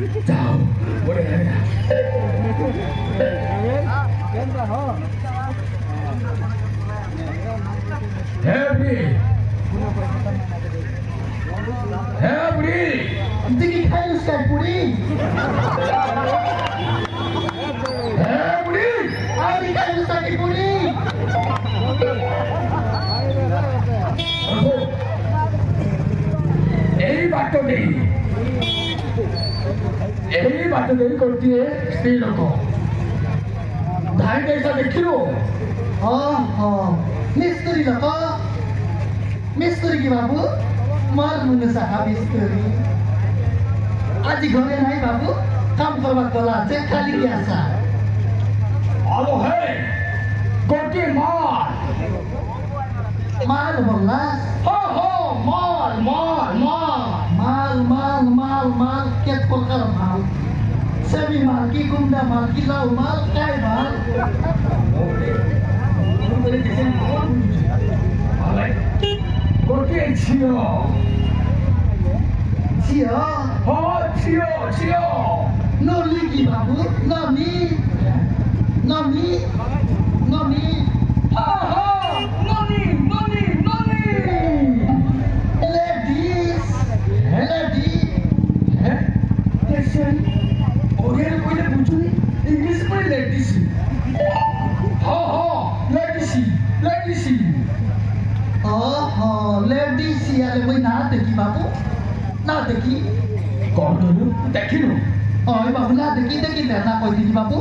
Chào, bố đây nè. Happy. Happy. Tinggi kayu sekali puri. Happy. Hari kayu sekali puri. এই বাট্টো নেই করতে স্ত্রী লোক ধান कैसा देखिल मिस्त्री लोक मिस्त्री की बाबू मार मुंगे साहा मिस्त्री आज घरे नहीं बाबू काम करवा गला से खाली क्या सा आलो है गोटी माल बोलना हो माल क्या प्रकार माल सभी माल की गुंडा माल की लाउ माल काय माल गोटी छियो नोली की बाबू नमी लेडीज याले कोई ना देखी बाबू ना देखी कौन बोलू देखिनु ओए बाबू ना देखी ना कोई देखी बाबू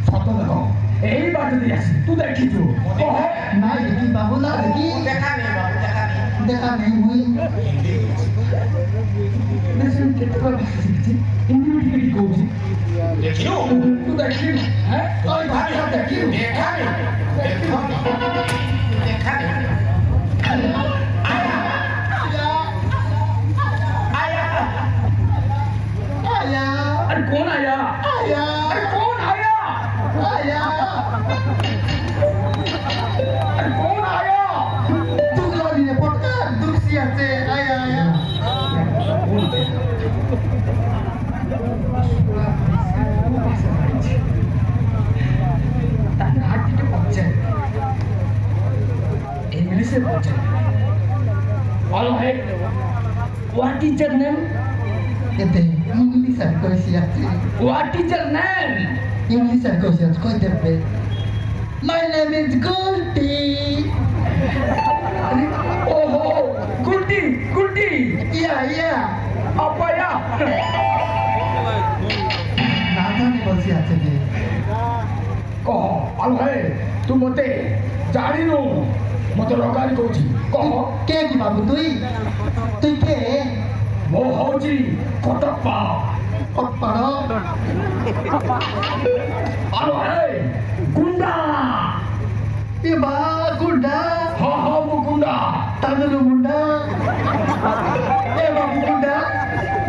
सत देखो এই বাট দিয়ে আসি তুই দেখিছো ना देखी बाबू ना देखी देखा नहीं हुई लेकिन केतका भाषिची इंडिविजुअली कोजी देखियो तू देखिनु हैं ओए भाई सब देखिनु देखा आया अरे कौन आया अरे कौन आया तू लोग ने पटका दुखिया से आया इंग्लिश से पहुंचे ऑल है व्हाट इज योर नेम कहते इंग्लिश है कोई सियासी what is your name English है कोई सियासी कोई देवे माय नेम इज गुल्टी ओहो गुड्डी या apa ya नाथा ने बोल सियासी के कह ऑल है तू मते जानी नो मते रोगारी कहूची कह के की बाबू तुई के वो हौजी कटप्पा पड़ो ऑल है गुंडा ये बा गुंडा हाँ वो गुंडा तमिल गुंडा ए बाबू गुंडा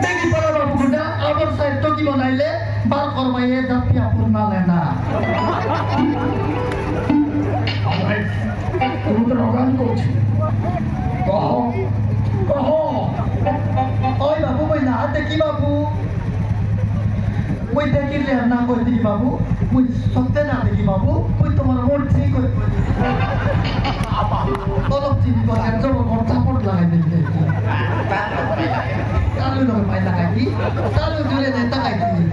देखी पड़ा बाबू गुंडा अबर साइड तो की बनाइले बार करवाइए जातिया पूर्णा लेना तुम तो रोगानी कहूची कहो ओए बाबू मैं ना देखी बाबू मैं देखी ले ना कोई देखी बाबू मैं सत्य ना देखी बाबू मैं तुम्हारा वोट ठीक कोई तलब चीनी को ऐसा वो वोट सपोर्ट लगाई देते कालू लोग माय लगाई कालू जुले देता लगाई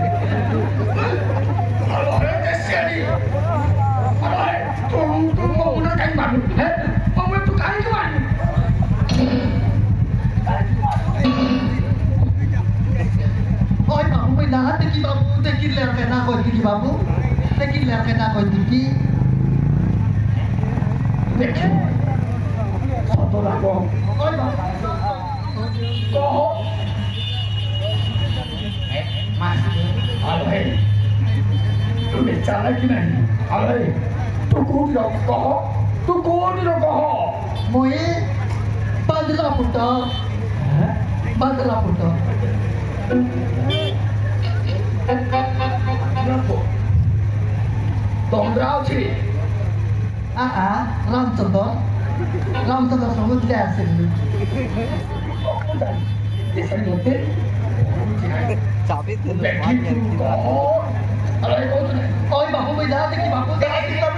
अरे कैसे अरे तुम उन्हें कहीं मालूम है और मैं तो कहीं के मालूम ओए बाबू मैं ना देखी बाबू देखी ले के ना कोई देखी बाबू देखी ले के ना कोई देखी देखियो सतो लागो ओए बाबू कहो अरे तुम्हें चाला कि नहीं अरे तू कौन कहो मोए बदला पुटा तोमराव छी रामचंद्र समझ ले ऐसे ऐसा होते Tapi tu begitu kok. Alah kau tu. Oi babu bây giờ thì babu đây thì babu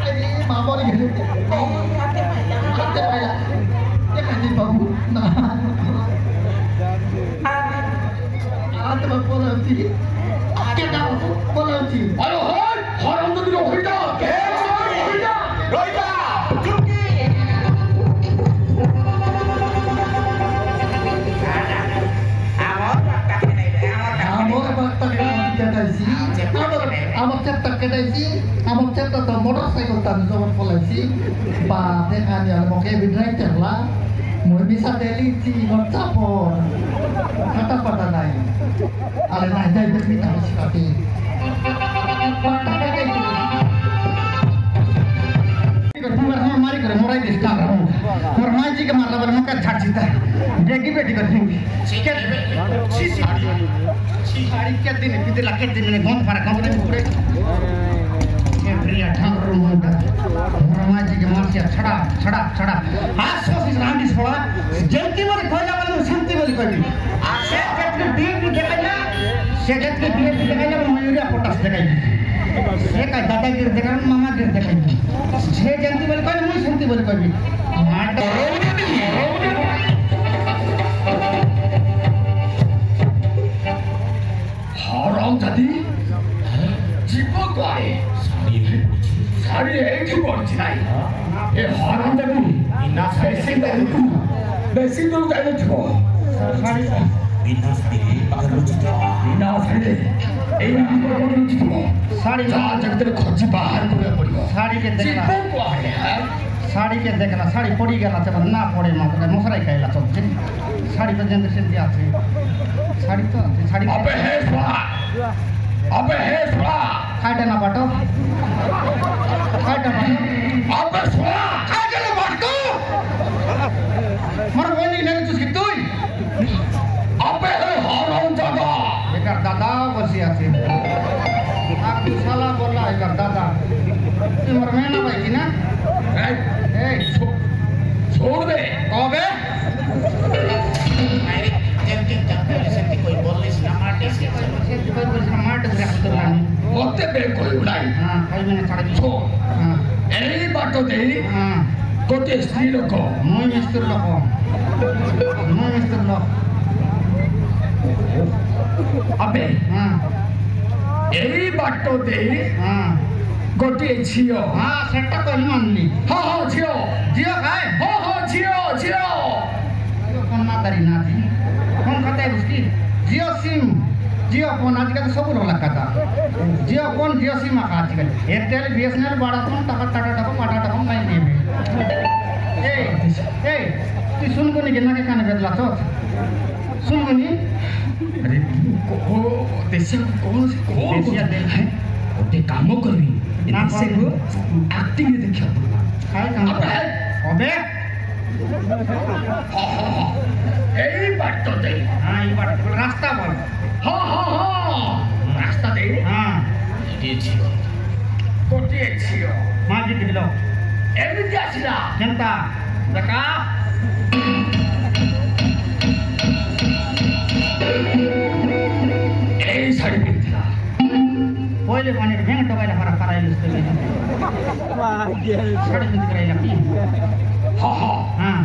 ini mama ni gitu. Kata saya. Dia kan babu. Nah. Ada babu lagi. Kita babu lagi. Ayo hai, haram tu dia hoida. Ke hoida. Hoida. Cuki. Amok cetak kedai si, amok cetak tu motorcycle tan zaman polisi, bah dengan yang mau ke driver lah, mau bisa deli si ngocapon, kata pada naik, ada naik jadi kita mesti kaki, pada kedai itu. Kalau mari kerja murai di sekolah, orang macam mana bermuka cacita, jadi beti kerja. Hari ke दिन कितने लाख दिन में कौन फर्क कौन नहीं पूरे ये प्रिया ठाकुर मुंडा रमाजी के मार से छड़ा छड़ा छड़ा आज सोच रांडी छोड़ा जल्दी वाली कोई ना वाली शांति वाली कोई नहीं से जब के डीप देखा ना से जब के डीप देखा ना मयूरिया पोटास देखा से का दादागिरी देखा मामागिरी देखा से जल्दी वाली कोई नहीं शांति वाली कोई नहीं Haram tadi, jiwa kau sari itu boleh nai. Haram tadi, besi tu tak ada tu. Bina sari, ini bukan lucu tu. Sari जहाँ जब तेरे खोजी बाहर को ले पड़ी हो। साड़ी के देखना जिप्पो को आ रहे हैं। साड़ी के देखना साड़ी पड़ी गया ना जब ना पड़े मात्र मुसराई कहला तो साड़ी तो जंदर से दिया थे साड़ी तो साड़ी अबे है सुला खाटे ना बाटो अबे सुला खाटे ना बाटो मर वो नहीं चुस की तू अबे है हाराम जादा एकर दादा बसिया थे aku salah bola एकर दादा तू मर में ना भाई ना छोड़ दे कबे कोई बोले ना माटे से कोई बोले ना माटे से हम तो नहीं मोते बे कोई उड़ाई हां कोई मैंने छाड़ दी छोड़ हां एई बाटो दे हां कोते स्त्री लोग मैं मिस्टर लोग अबे हां एई बाटो दे हां गोटे छियो हां सेट तो नहीं मानली हां हां छियो जियो खाए हां छियो कौन ना करी ना थी कौन कहता है उसकी जियो फोन आजकल तो सब लोग लगाता जियो सिम आजकल एयरटेल बीएसएनएल बड़ा फोन टाटा पाटा नहीं दे ए तू सुन को नहीं गिना के काने बदला तो सुन को नहीं अरे को देसिया कौन से देसिया दे है ओते कामो करबी ना करू एक्टिंग देखियो काय काम अबे एई बाटो दे हां ये बात रास्ता बोल हां रास्ता दे हां ये छियो गोटे छियो माजी दिलो एमिति आसिला जनता देखा एई साड़ी पिंथला पहिले भनेर भेङ टकाइला फरा फराइल जस्तो लाग्यो वाह गेल साडी पिन्थि कराइला कि हां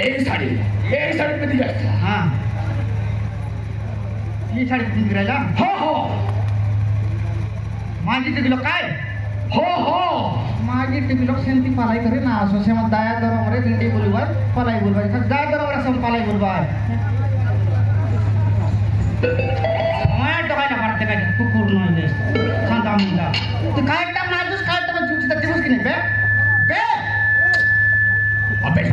एई साड़ी पिंथि गया हां ये साडी पिन्थि कराइला हां माझी टिकलो काय माझी टिकलो सेंती पालाई करे ना सोसे मत दाया दरो मरे टिंडी बोलबाय पालाई बोलबाय दाया दरो मरे सम पालाई बोलबाय मैं टकाइला फरते काय कुकुर नय दे खांदा मुंडा तू कायटा नाजुस कायटा जुची त दिवस कि नहीं बे अबे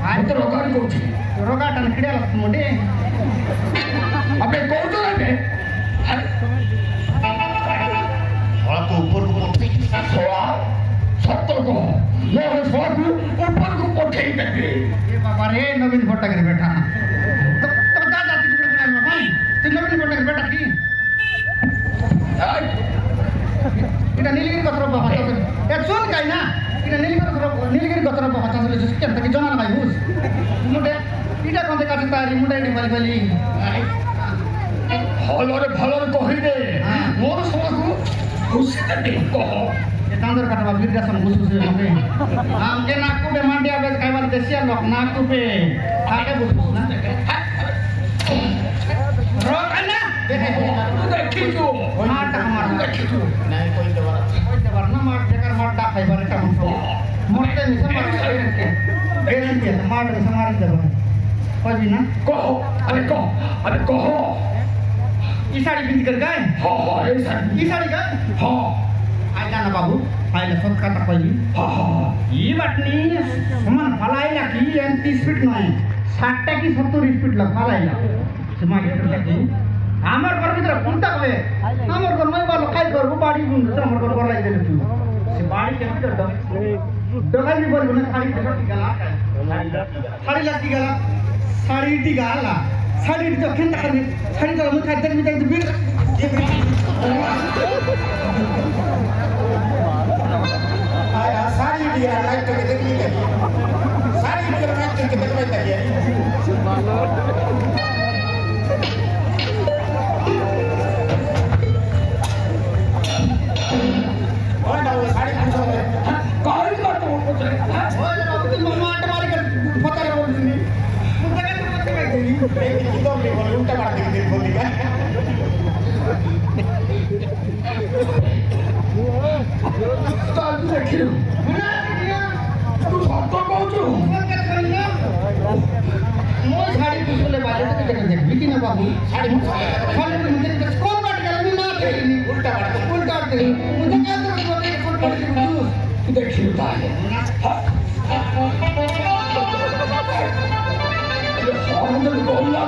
हां तो रोगान कोची रोगाटन खिड्याला मोडे अबे कोतो रे हां तो ऊपर को पट्टी सोआ सत्तर को ये सोआ को ऊपर को पट्टी देबे ये बाबा रे नवीन फोटा करे बैठा तो दादा जी को बुला भाई तू नवीन फोटा करे बैठा की इटा नीलगिरी गत्र बाबा तो एक सुन काई ना इटा नीलगिरी गत्र बाबा तो ले जिसके तक जना भाई हुस मुडे ইটা কোনতে কাছে তারি মুন্ডাই মারি বলি ভালরে কহিদে মোর সমাজু খুশিতে নেই কহ এ তান্দর কাটা বীর দাসন বুঝুছে মতে আমকে নাকুবে মান্ডিয়া বেজ খাইবার দেশিয়া লোক নাকুবে আগে বুঝুছ না রকানা দেখিছো মারটা মার দেখিছো নাই কইতে পার না মার দেখার মারটা খাইবার এটা মরতে নিছে মার গ্যারান্টি আছে মার সমারি দেব কইবি না কহ আরে কহ ई साड़ी पिंध कर गए हाँ ई साड़ी का हाँ आइला ना बाबू आइला सब का तक पहली हाँ ई बटनी समान फलाइला की 30 फीट नय 60 की 70 फीट लग फलाइला समा गेटर देखी हमर घर भीतर कोनता कबे हमर घर मैं बालो काय करबो बाड़ी गुन हमर घर कर लाई देले तू से बाड़ी के भीतर डगाई भी बोल बने साड़ी देखो की गला साड़ी लाती गला साड़ी टी गला साड़ी तो खेंदा कर साड़ी तो मुझे खाते में तो बिल आया साड़ी दिया लाइट के देखनी है साड़ी के लाइट के देखनी है और ना वो साड़ी पूछो कहीं का तो मुझे ओए बाबू तुम मार मार कर पता है बोल नहीं मुझे क्या मत कर देनी लेकिन तो मैं बोल उल्टा मार के बोल दिया चल देखियो बुला दिया तू सत्य कहू ऊपर क्या करेंगे मोर साड़ी पूछले बाले तो देख देख बिकी ना बाबू साड़ी पूछो खाली मुझे कौन काट गया मैं ना खेलनी उल्टा मार उल्टा दे मुझे क्या करूं बोले कौन काट के तू देखियो ताले हम तो बोलना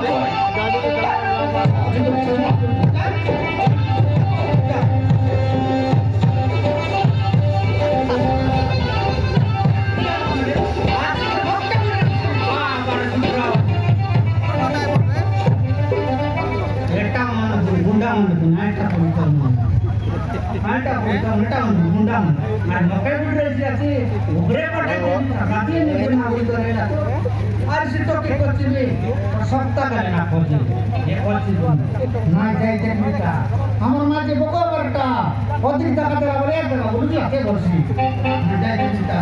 আমার মাঝে বকো বড়টা অধিক টাকা দেওয়া বলে এক দেওয়া বুঝলি কে বলছি যাই চিন্তা